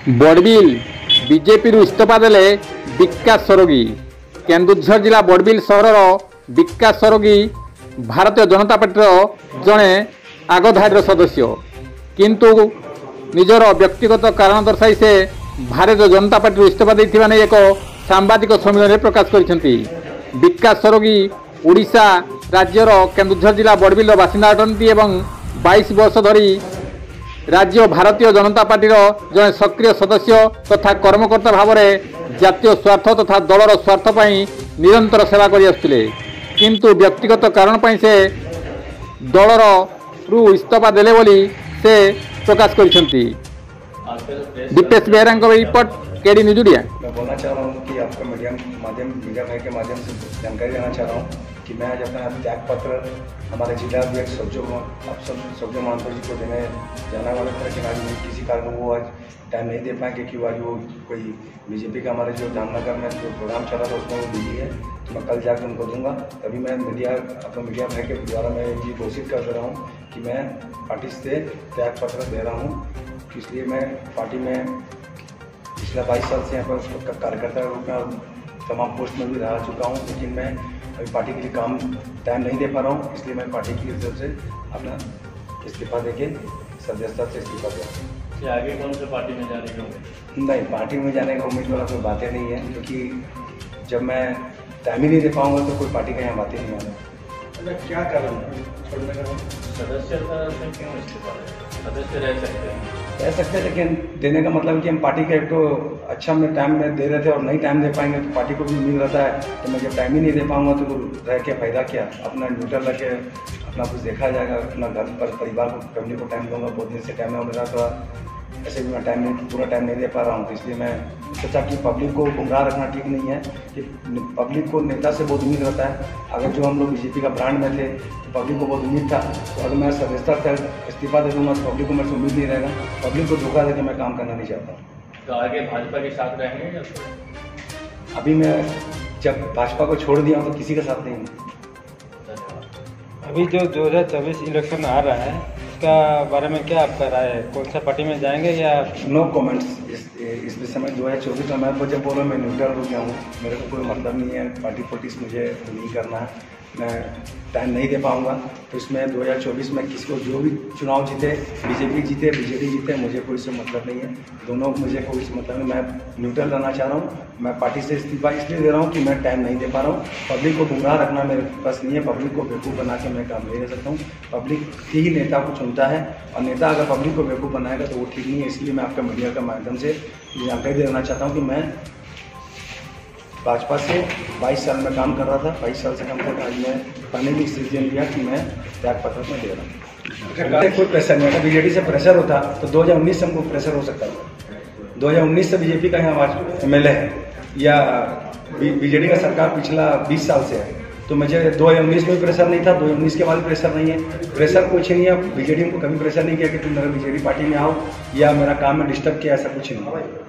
Barbil BJP इस्तीफा देले विकास सरोगी। केन्दुझर जिला बड़बिल सहर विकास सरोगी भारतीय जनता पार्टी जड़े आगधाड़ी सदस्य किंतु निजर व्यक्तिगत कारण दर्शाई से भारतीय जनता पार्टी इस्तीफा देथिबा नै एक सांबादिक सम्मेलन में प्रकाश करिसेंती। विकास सरोगी ओडिशा राज्यर केन्दुझर जिला बड़बिल बासिंदा अटंती एवं 22 वर्ष धरी राज्य भारतीय जनता पार्टी जड़े सक्रिय सदस्य तथा कर्मकर्ता भाव में जातीय स्वार्थ तथा दलर स्वार्थ पर निरंतर सेवा कर आसुले किंतु व्यक्तिगत कारण पर से दलर इस्तीफा देले बोली से प्रकाश करिसेंती। Dipesh Behera report KD news Odia. मैं बोलना चाह रहा हूँ कि आपका मीडिया भाई के माध्यम से जानकारी देना चाह रहा हूँ कि मैं आज अपना त्याग पत्र हमारे जिला अध्यक्ष सब्जो महांतो जी को देने जाना वाला था, लेकिन आज किसी कारण वो आज टाइम नहीं दे पाएंगे कि आज वो कोई बीजेपी का हमारे जो जामनगर में जो प्रोग्राम चला था उसमें वो बिजी है, तो मैं कल जाकर उनको दूंगा। तभी मैं अपने मीडिया भाई के द्वारा मैं ये घोषित कर दे रहा हूँ कि मैं पार्टी से त्याग पत्र दे रहा हूँ। इसलिए मैं पार्टी में पिछले 22 साल से यहाँ पर उसको कार्यकर्ता के रूप में तमाम पोस्ट में भी रह चुका हूँ, लेकिन मैं अभी पार्टी के लिए काम टाइम नहीं दे पा रहा हूँ। इसलिए मैं पार्टी की तरफ से अपना इस्तीफा देके सदस्यता से इस्तीफा दिया। आगे कौन से पार्टी में जाने का? नहीं, पार्टी में जाने का उम्मीद वाला कोई बातें नहीं है, क्योंकि जब मैं टाइम ही नहीं दे पाऊँगा तो कोई पार्टी का यहाँ बातें नहीं आना। क्या कारण छोड़ने का? सदस्यता से क्यों इस्तीफा? सदस्य रह सकते हैं, लेकिन देने का मतलब कि हम पार्टी का एक तो अच्छा में टाइम में दे रहे थे और नहीं टाइम दे पाएंगे तो पार्टी को भी उम्मीद रहता है, तो मैं जब टाइम ही नहीं दे पाऊंगा तो रह के फायदा क्या? अपना न्यूट्रल रह के अपना कुछ देखा जाएगा, अपना घर पर परिवार को फैमिली को टाइम दूंगा। बहुत दिन से टाइम है मेरा, थोड़ा ऐसे भी मैं पूरा टाइम नहीं दे पा रहा हूँ, तो इसलिए मैं सोचा कि पब्लिक को गुमराह रखना ठीक नहीं है कि पब्लिक को नेता से बहुत उम्मीद रहता है। अगर जो हम लोग बीजेपी का ब्रांड में थे तो पब्लिक को बहुत उम्मीद था, तो अगर मैं सदस्यता से इस्तीफा दे दूँगा तो पब्लिक को मेरे से उम्मीद नहीं रहेगा। पब्लिक को धोखा देकर मैं काम करना नहीं चाहता। तो आगे भाजपा के साथ रहेंगे? अभी मैं जब भाजपा को छोड़ दिया हूँ तो किसी का साथ नहीं है। अभी जो 2024 इलेक्शन आ रहा है उसका बारे में क्या आपका राय है? कौन सा पार्टी में जाएंगे या? नो कमेंट्स इस विषय में। 2024 में मैं जब बोला मैं न्यूट्रल हो गया हूँ, मेरे को कोई मतलब नहीं है पार्टी पॉलिटिक्स मुझे नहीं करना है, मैं टाइम नहीं दे पाऊँगा। तो इसमें 2024 में किसी को जो भी चुनाव जीते, बीजेपी जीते बीजेडी जीते, मुझे कोई से मतलब नहीं है। दोनों मुझे कोई से मतलब नहीं, मैं न्यूट्रल रहना चाह रहा हूँ। मैं पार्टी से इस्तीफा इसलिए दे रहा हूँ कि मैं टाइम नहीं दे पा रहा हूँ। पब्लिक को गुमराह रखना मेरे पास नहीं है, पब्लिक को बेवकूफ़ बना के मैं काम नहीं दे सकता हूँ। पब्लिक ही नेता को चुनता है और नेता अगर पब्लिक को बेवकूफ़ बनाएगा तो वो ठीक नहीं है। इसलिए मैं आपका मीडिया के माध्यम से जानकारी देना चाहता हूँ कि मैं भाजपा से 22 साल में काम कर रहा था, 22 साल से काम कर आज मैं फाइनली डिसीजन लिया कि मैं त्याग पत्र में दे रहा हूँ। कोई प्रेशर नहीं, अगर बीजेडी से प्रेशर होता तो 2019 से हमको प्रेशर हो सकता था। 2019 से बीजेपी का यहाँ MLA है या बीजेडी का सरकार पिछला 20 साल से है, तो मुझे 2019 में भी प्रेशर नहीं था, 2019 के बाद प्रेशर नहीं है। प्रेशर कुछ नहीं है, बीजेडी को कभी प्रेशर नहीं किया कि तुम मेरा बीजेडी पार्टी में आओ या मेरा काम में डिस्टर्ब किया, ऐसा कुछ नहीं है।